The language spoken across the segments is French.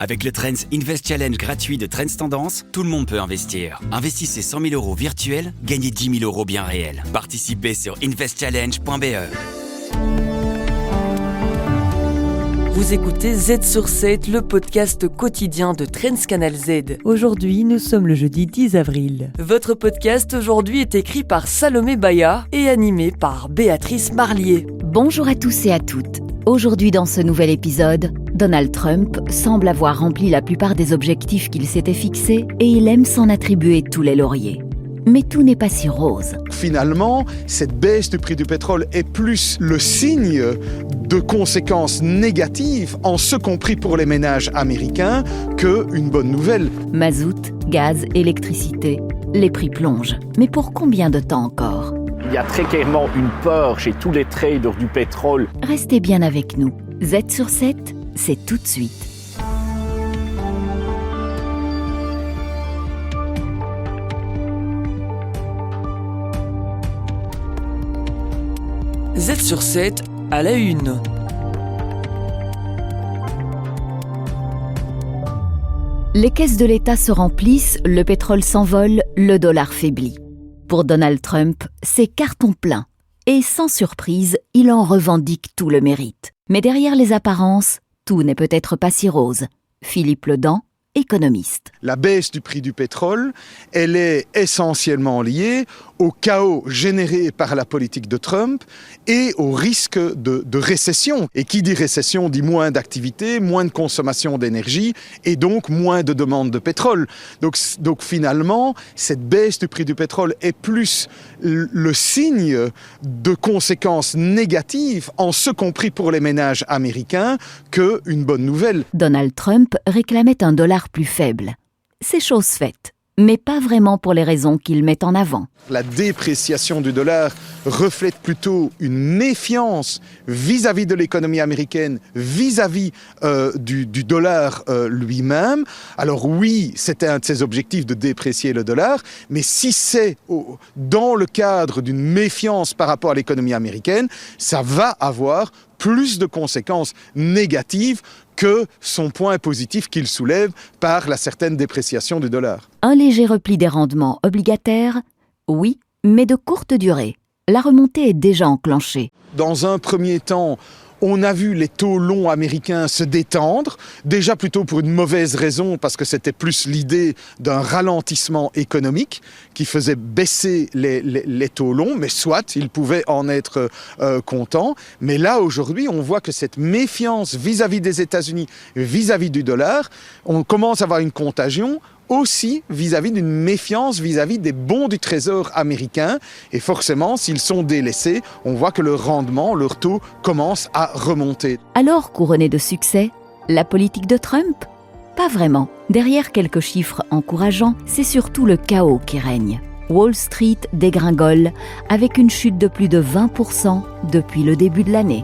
Avec le Trends Invest Challenge gratuit de Trends Tendance, tout le monde peut investir. Investissez 100 000 € virtuels, gagnez 10 000 € bien réels. Participez sur investchallenge.be. Vous écoutez Z sur 7, le podcast quotidien de Trends Canal Z. Aujourd'hui, nous sommes le jeudi 10 avril. Votre podcast aujourd'hui est écrit par Salomé Baya et animé par Béatrice Marlier. Bonjour à tous et à toutes. Aujourd'hui dans ce nouvel épisode, Donald Trump semble avoir rempli la plupart des objectifs qu'il s'était fixés et il aime s'en attribuer tous les lauriers. Mais tout n'est pas si rose. Finalement, cette baisse du prix du pétrole est plus le signe de conséquences négatives, en ce compris pour les ménages américains, qu'une bonne nouvelle. Mazout, gaz, électricité, les prix plongent. Mais pour combien de temps encore ? Il y a très clairement une peur chez tous les traders du pétrole. Restez bien avec nous. Z sur 7, c'est tout de suite. Z sur 7 à la une. Les caisses de l'État se remplissent, le pétrole s'envole, le dollar faiblit. Pour Donald Trump, c'est carton plein. Et sans surprise, il en revendique tout le mérite. Mais derrière les apparences, tout n'est peut-être pas si rose. Philippe Ledan, économiste. La baisse du prix du pétrole, elle est essentiellement liée au chaos généré par la politique de Trump et au risque de récession. Et qui dit récession dit moins d'activité, moins de consommation d'énergie et donc moins de demande de pétrole. Donc finalement, cette baisse du prix du pétrole est plus le signe de conséquences négatives, en ce compris pour les ménages américains, qu'une bonne nouvelle. Donald Trump réclamait un dollar plus faible. C'est chose faite, mais pas vraiment pour les raisons qu'il met en avant. La dépréciation du dollar reflète plutôt une méfiance vis-à-vis de l'économie américaine, vis-à-vis du dollar lui-même. Alors oui, c'était un de ses objectifs de déprécier le dollar, mais si c'est dans le cadre d'une méfiance par rapport à l'économie américaine, ça va avoir plus de conséquences négatives que son point positif qu'il soulève par la certaine dépréciation du dollar. Un léger repli des rendements obligataires, oui, mais de courte durée. La remontée est déjà enclenchée. Dans un premier temps, on a vu les taux longs américains se détendre, déjà plutôt pour une mauvaise raison, parce que c'était plus l'idée d'un ralentissement économique qui faisait baisser les taux longs, mais soit, ils pouvaient en être contents. Mais là, aujourd'hui, on voit que cette méfiance vis-à-vis des États-Unis, vis-à-vis du dollar, on commence à avoir une contagion aussi vis-à-vis d'une méfiance vis-à-vis des bons du Trésor américain. Et forcément, s'ils sont délaissés, on voit que le rendement, leur taux, commence à remonter. Alors, couronné de succès, la politique de Trump ? Pas vraiment. Derrière quelques chiffres encourageants, c'est surtout le chaos qui règne. Wall Street dégringole avec une chute de plus de 20% depuis le début de l'année.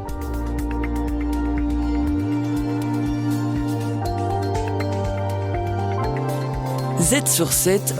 Z sur 7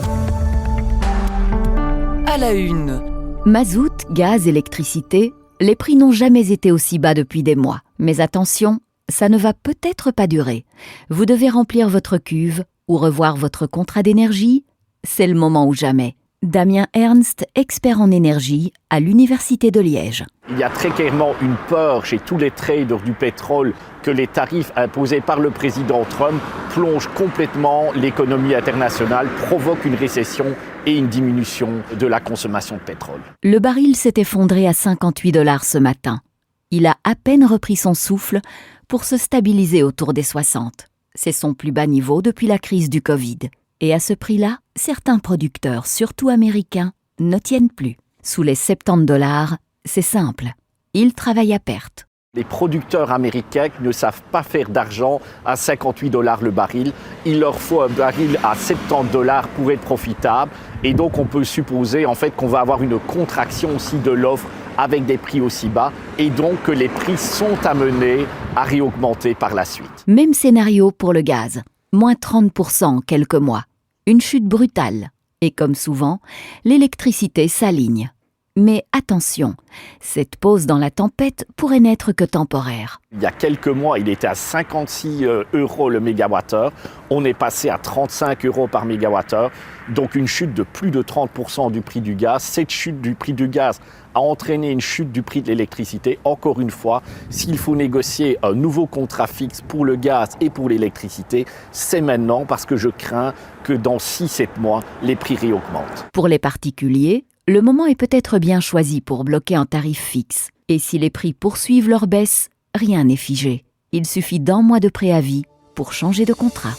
à la une. Mazout, gaz, électricité, les prix n'ont jamais été aussi bas depuis des mois. Mais attention, ça ne va peut-être pas durer. Vous devez remplir votre cuve ou revoir votre contrat d'énergie. C'est le moment ou jamais. Damien Ernst, expert en énergie à l'Université de Liège. Il y a très clairement une peur chez tous les traders du pétrole que les tarifs imposés par le président Trump plongent complètement l'économie internationale, provoquent une récession et une diminution de la consommation de pétrole. Le baril s'est effondré à 58 $ ce matin. Il a à peine repris son souffle pour se stabiliser autour des 60. C'est son plus bas niveau depuis la crise du Covid. Et à ce prix-là, certains producteurs, surtout américains, ne tiennent plus. Sous les 70 $, c'est simple. Ils travaillent à perte. Les producteurs américains qui ne savent pas faire d'argent à 58 $ le baril, il leur faut un baril à 70 $ pour être profitable. Et donc on peut supposer en fait qu'on va avoir une contraction aussi de l'offre avec des prix aussi bas et donc que les prix sont amenés à réaugmenter par la suite. Même scénario pour le gaz, moins 30% en quelques mois. Une chute brutale. Et comme souvent, l'électricité s'aligne. Mais attention, cette pause dans la tempête pourrait n'être que temporaire. Il y a quelques mois, il était à 56 € le mégawattheure. On est passé à 35 € par mégawattheure. Donc une chute de plus de 30% du prix du gaz. Cette chute du prix du gaz a entraîné une chute du prix de l'électricité. Encore une fois, s'il faut négocier un nouveau contrat fixe pour le gaz et pour l'électricité, c'est maintenant parce que je crains que dans 6-7 mois, les prix réaugmentent. Pour les particuliers, le moment est peut-être bien choisi pour bloquer un tarif fixe. Et si les prix poursuivent leur baisse, rien n'est figé. Il suffit d'1 mois de préavis pour changer de contrat.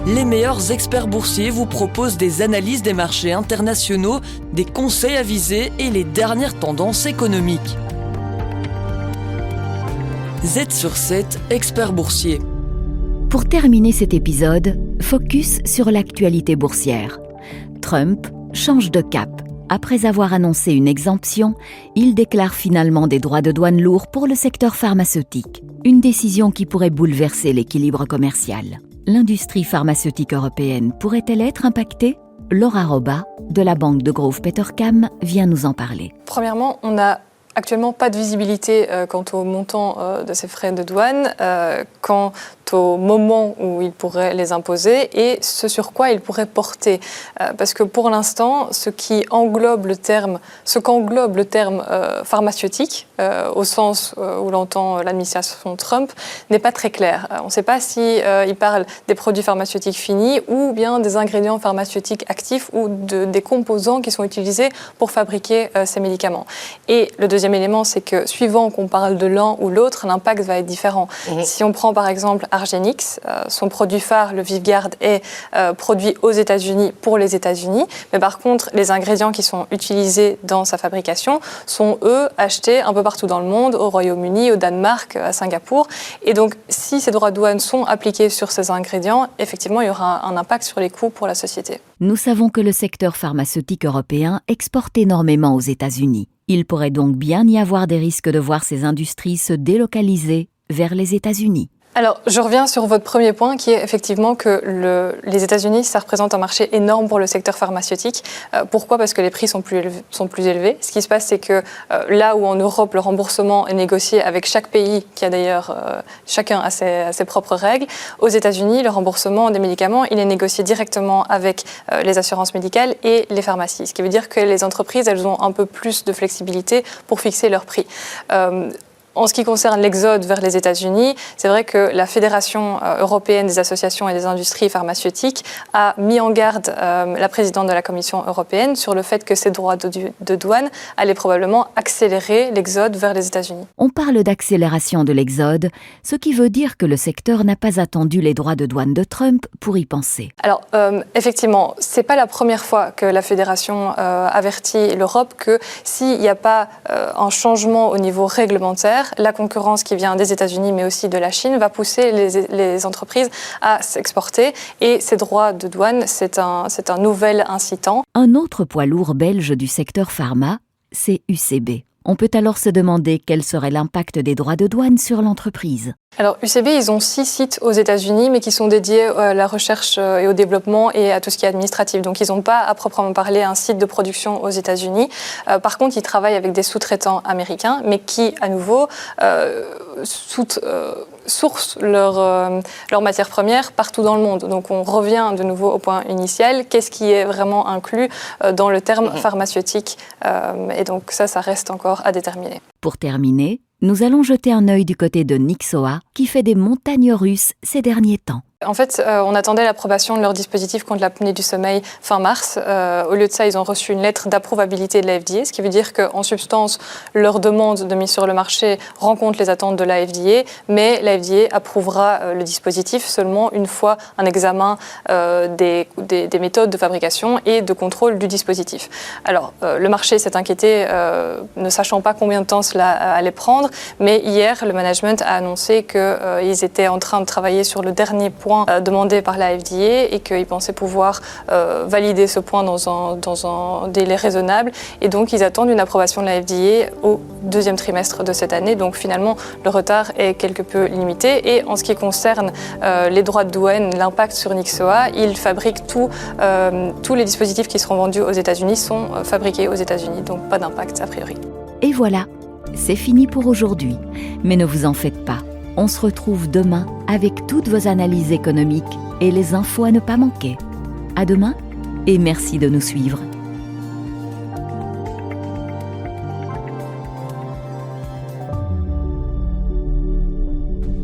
Les meilleurs experts boursiers vous proposent des analyses des marchés internationaux, des conseils avisés et les dernières tendances économiques. Z sur 7, experts boursiers. Pour terminer cet épisode, focus sur l'actualité boursière. Trump change de cap. Après avoir annoncé une exemption, il déclare finalement des droits de douane lourds pour le secteur pharmaceutique. Une décision qui pourrait bouleverser l'équilibre commercial. L'industrie pharmaceutique européenne pourrait-elle être impactée ? Laura Roba, de la banque de Degroof Petercam, vient nous en parler. Premièrement, on n'a actuellement pas de visibilité quant au montant de ces frais de douane, quant au moment où il pourrait les imposer et ce sur quoi il pourrait porter. Parce que pour l'instant, ce qu'englobe le terme pharmaceutique, au sens où l'entend l'administration Trump, n'est pas très clair. On ne sait pas s'il parle des produits pharmaceutiques finis ou bien des ingrédients pharmaceutiques actifs ou des composants qui sont utilisés pour fabriquer ces médicaments. Et le deuxième élément, c'est que suivant qu'on parle de l'un ou l'autre, l'impact va être différent. Si on prend par exemple Argenix, son produit phare, le Vyvgart, est produit aux États-Unis pour les États-Unis. Mais par contre, les ingrédients qui sont utilisés dans sa fabrication sont, eux, achetés un peu partout dans le monde, au Royaume-Uni, au Danemark, à Singapour. Et donc, si ces droits de douane sont appliqués sur ces ingrédients, effectivement, il y aura un impact sur les coûts pour la société. Nous savons que le secteur pharmaceutique européen exporte énormément aux États-Unis. Il pourrait donc bien y avoir des risques de voir ces industries se délocaliser vers les États-Unis. Alors, je reviens sur votre premier point, qui est effectivement que les États-Unis, ça représente un marché énorme pour le secteur pharmaceutique. Pourquoi ? Parce que les prix sont plus élevés. Ce qui se passe, c'est que là où en Europe, le remboursement est négocié avec chaque pays, qui a d'ailleurs chacun a ses propres règles, aux États-Unis, le remboursement des médicaments, il est négocié directement avec les assurances médicales et les pharmacies. Ce qui veut dire que les entreprises, elles ont un peu plus de flexibilité pour fixer leurs prix. En ce qui concerne l'exode vers les États-Unis, c'est vrai que la Fédération européenne des associations et des industries pharmaceutiques a mis en garde la présidente de la Commission européenne sur le fait que ces droits de douane allaient probablement accélérer l'exode vers les États-Unis. On parle d'accélération de l'exode, ce qui veut dire que le secteur n'a pas attendu les droits de douane de Trump pour y penser. Alors, effectivement, ce n'est pas la première fois que la Fédération avertit l'Europe que s'il n'y a pas un changement au niveau réglementaire, la concurrence qui vient des États-Unis mais aussi de la Chine va pousser les entreprises à s'exporter et ces droits de douane, c'est un nouvel incitant. Un autre poids lourd belge du secteur pharma, c'est UCB. On peut alors se demander quel serait l'impact des droits de douane sur l'entreprise. Alors UCB, ils ont 6 sites aux États-Unis, mais qui sont dédiés à la recherche et au développement et à tout ce qui est administratif. Donc ils n'ont pas à proprement parler un site de production aux États-Unis. Par contre, ils travaillent avec des sous-traitants américains, mais qui, à nouveau, sourcent leurs matières premières partout dans le monde. Donc on revient de nouveau au point initial. Qu'est-ce qui est vraiment inclus dans le terme pharmaceutique ? Et donc ça reste encore à déterminer. Pour terminer, nous allons jeter un œil du côté de Nyxoah, qui fait des montagnes russes ces derniers temps. En fait, on attendait l'approbation de leur dispositif contre l'apnée du sommeil fin mars. Au lieu de ça, ils ont reçu une lettre d'approuvabilité de la FDA, ce qui veut dire qu'en substance, leur demande de mise sur le marché rencontre les attentes de la FDA, mais la FDA approuvera le dispositif seulement une fois un examen des méthodes de fabrication et de contrôle du dispositif. Alors, le marché s'est inquiété, ne sachant pas combien de temps cela allait prendre, mais hier, le management a annoncé qu'ils étaient en train de travailler sur le dernier point point demandé par la FDA et qu'ils pensaient pouvoir valider ce point dans un délai raisonnable. Et donc, ils attendent une approbation de la FDA au deuxième trimestre de cette année. Donc, finalement, le retard est quelque peu limité. Et en ce qui concerne les droits de douane, l'impact sur Nyxoah, ils fabriquent tous les dispositifs qui seront vendus aux États-Unis sont fabriqués aux États-Unis. Donc, pas d'impact a priori. Et voilà, c'est fini pour aujourd'hui. Mais ne vous en faites pas. On se retrouve demain avec toutes vos analyses économiques et les infos à ne pas manquer. À demain et merci de nous suivre.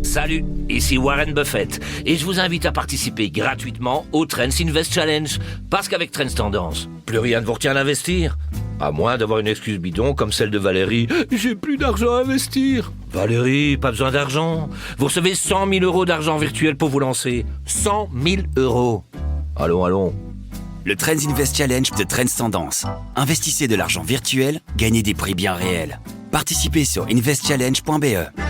Salut, ici Warren Buffett et je vous invite à participer gratuitement au Trends Invest Challenge parce qu'avec Trends Tendance, plus rien ne vous retient d'investir. À moins d'avoir une excuse bidon comme celle de Valérie. J'ai plus d'argent à investir. Valérie, pas besoin d'argent. Vous recevez 100 000 euros d'argent virtuel pour vous lancer. 100 000 euros. Allons. Le Trends Invest Challenge de Trends Tendance. Investissez de l'argent virtuel, gagnez des prix bien réels. Participez sur investchallenge.be.